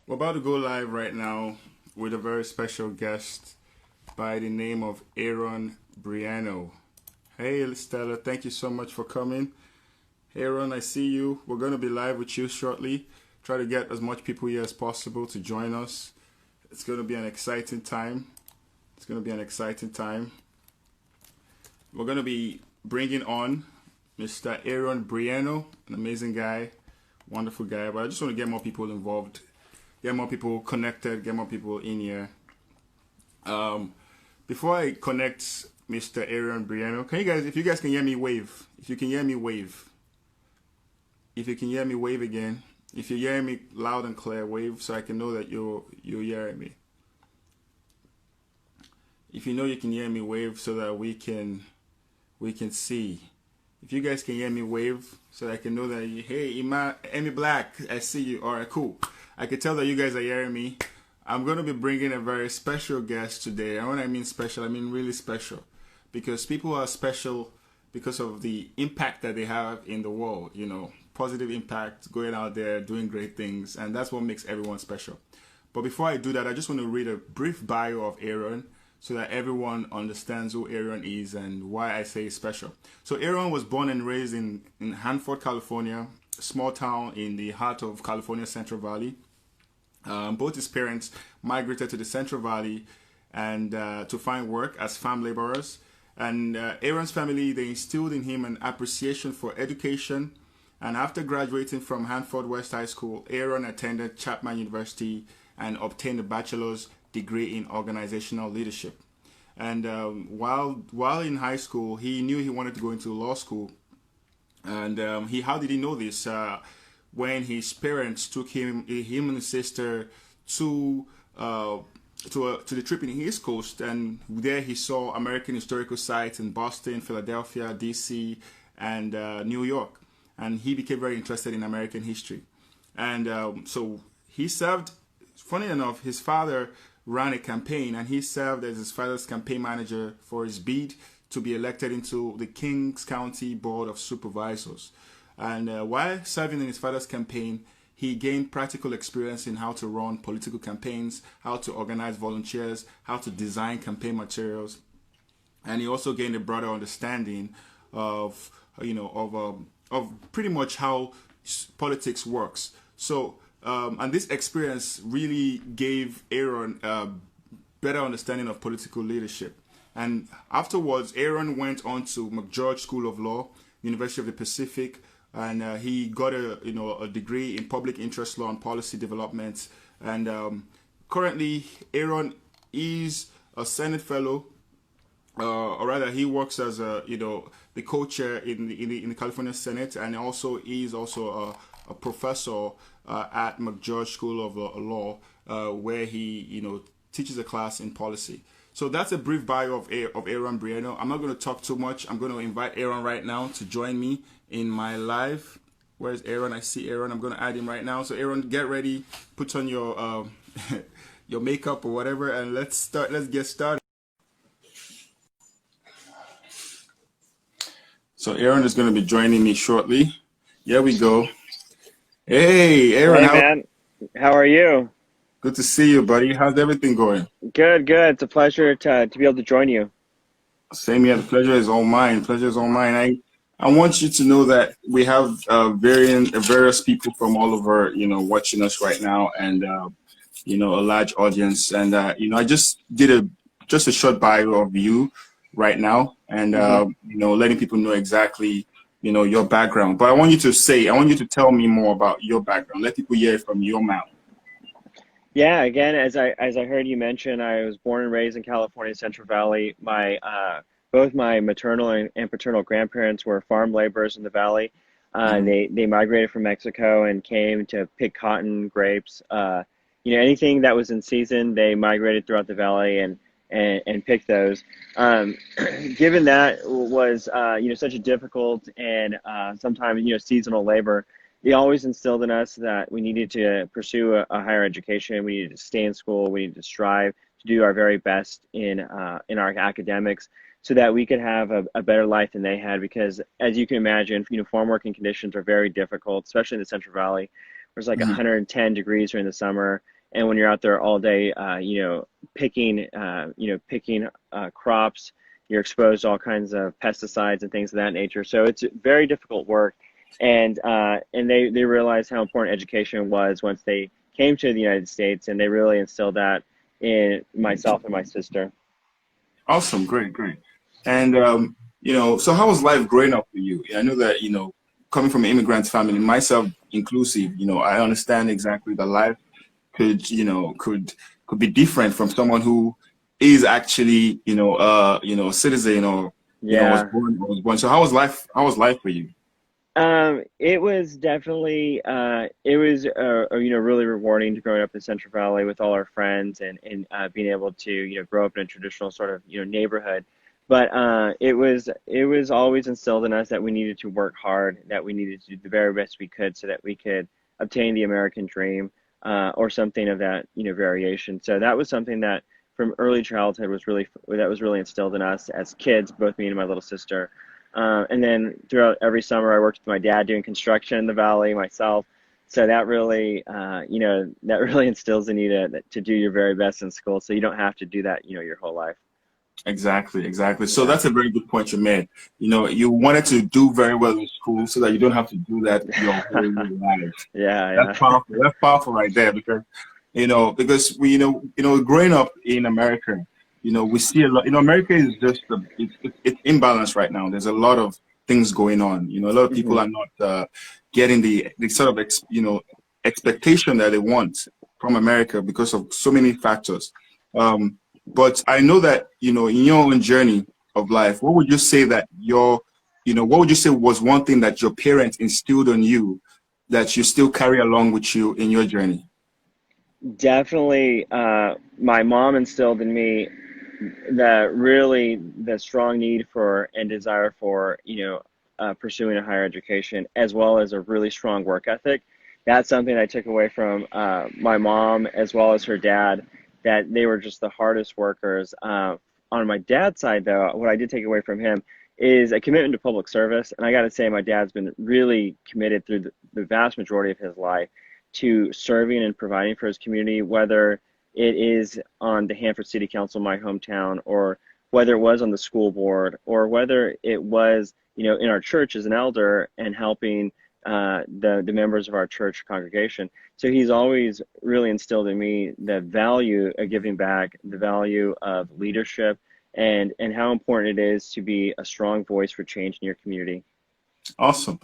We're about to go live right now with a very special guest by the name of Aaron Brieno. Hey, Stella, thank you so much for coming. Aaron, I see you. We're going to be live with you shortly. Try to get as much people here as possible to join us. It's going to be an exciting time. It's going to be an exciting time. We're going to be bringing on Mr. Aaron Brieno, an amazing guy, wonderful guy. But I just want to get more people involved, get more people connected, get more people in here. Before I connect Mr. Aaron Brieno, if you guys can hear me, wave. If you can hear me, wave. If you can hear me, wave again. If you're hearing me loud and clear, wave so I can know that you're hearing me. If you know you can hear me, wave so that we can see. If you guys can hear me, wave so that I can know that hey, Emmy Black, I see you. All right, cool. I can tell that you guys are hearing me. I'm going to be bringing a very special guest today. And when I mean special, I mean really special, because people are special because of the impact that they have in the world. You know, positive impact, going out there, doing great things, and that's what makes everyone special. But before I do that, I just want to read a brief bio of Aaron so that everyone understands who Aaron is and why I say special. So Aaron was born and raised in Hanford, California, a small town in the heart of California's Central Valley. Both his parents migrated to the Central Valley and to find work as farm laborers. And Aaron's family, they instilled in him an appreciation for education. And after graduating from Hanford West High School, Aaron attended Chapman University and obtained a bachelor's degree in organizational leadership. And while in high school, he knew he wanted to go into law school. And how did he know this? When his parents took him and his sister to the trip in the East Coast, and there he saw American historical sites in Boston, Philadelphia, DC, and New York. And he became very interested in American history. And so he served, funny enough, his father ran a campaign, and he served as his father's campaign manager for his bid to be elected into the Kings County Board of Supervisors. And while serving in his father's campaign, he gained practical experience in how to run political campaigns, how to organize volunteers, how to design campaign materials. And he also gained a broader understanding of pretty much how politics works. So, and this experience really gave Aaron a better understanding of political leadership. And afterwards, Aaron went on to McGeorge School of Law, University of the Pacific, and he got a degree in public interest law and policy development. And currently, Aaron is a Senate fellow, or rather, he works as the co-chair in the California Senate, and also is also a professor at McGeorge School of Law, where he teaches a class in policy. So that's a brief bio of Aaron Brieno. I'm not going to talk too much. I'm going to invite Aaron right now to join me in my live. Where's Aaron? I see Aaron. I'm going to add him right now. So Aaron, get ready. Put on your your makeup or whatever, and let's start. Let's get started. So Aaron is going to be joining me shortly. Here we go. Hey, Aaron. Hey, man. How are you? Good to see you, buddy. How's everything going? Good, good. It's a pleasure to be able to join you. Same here. The pleasure is all mine. Pleasure is all mine. I want you to know that we have various people from all over, watching us right now, and a large audience. And I just did a short bio of you right now, and letting people know exactly your background. But I want you to tell me more about your background. Let people hear it from your mouth. Yeah, again, as I heard you mention, I was born and raised in California, Central Valley. Both my maternal and paternal grandparents were farm laborers in the valley. They migrated from Mexico and came to pick cotton, grapes, anything that was in season. They migrated throughout the valley and picked those. Given that was such a difficult and sometimes seasonal labor, they always instilled in us that we needed to pursue a higher education. We needed to stay in school. We needed to strive to do our very best in our academics, so that we could have a better life than they had. Because as you can imagine, farm working conditions are very difficult, especially in the Central Valley. There's like 110 degrees during the summer, And when you're out there all day, picking crops, you're exposed to all kinds of pesticides and things of that nature. So it's very difficult work. And they realized how important education was once they came to the United States, and they really instilled that in myself and my sister. Awesome, great, great. And so how was life growing up for you? I know that coming from an immigrant family, myself inclusive, I understand exactly that life could be different from someone who is actually a citizen, or Yeah. was born. So how was life for you? It was definitely it was really rewarding to growing up in Central Valley with all our friends, and being able to grow up in a traditional sort of neighborhood. But it was always instilled in us that we needed to work hard, that we needed to do the very best we could so that we could obtain the American dream, or something of that variation. So that was something that from early childhood was really instilled in us as kids, both me and my little sister. And then throughout every summer, I worked with my dad doing construction in the valley myself. So that really, that really instills in you to do your very best in school, so you don't have to do that, your whole life. Exactly, exactly. So Yeah, that's a very good point you made. You wanted to do very well in school so that you don't have to do that your whole life. That's yeah, powerful. That's powerful right there, because we, growing up in America, we see a lot. America is just it's imbalanced right now. There's a lot of things going on. A lot of people yeah. are not getting the sort of expectation that they want from America because of so many factors. Um, but I know that in your own journey of life, what would you say that what would you say was one thing that your parents instilled on you that you still carry along with you in your journey? Definitely, my mom instilled in me the strong need for and desire for pursuing a higher education, as well as a really strong work ethic. That's something I took away from my mom as well as her dad, that they were just the hardest workers. On my dad's side, though, what I did take away from him is a commitment to public service. And I got to say, my dad's been really committed through the vast majority of his life to serving and providing for his community, whether it is on the Hanford City Council, my hometown, or whether it was on the school board, or whether it was, in our church as an elder and helping the members of our church congregation. So he's always really instilled in me the value of giving back, the value of leadership, and how important it is to be a strong voice for change in your community. Awesome.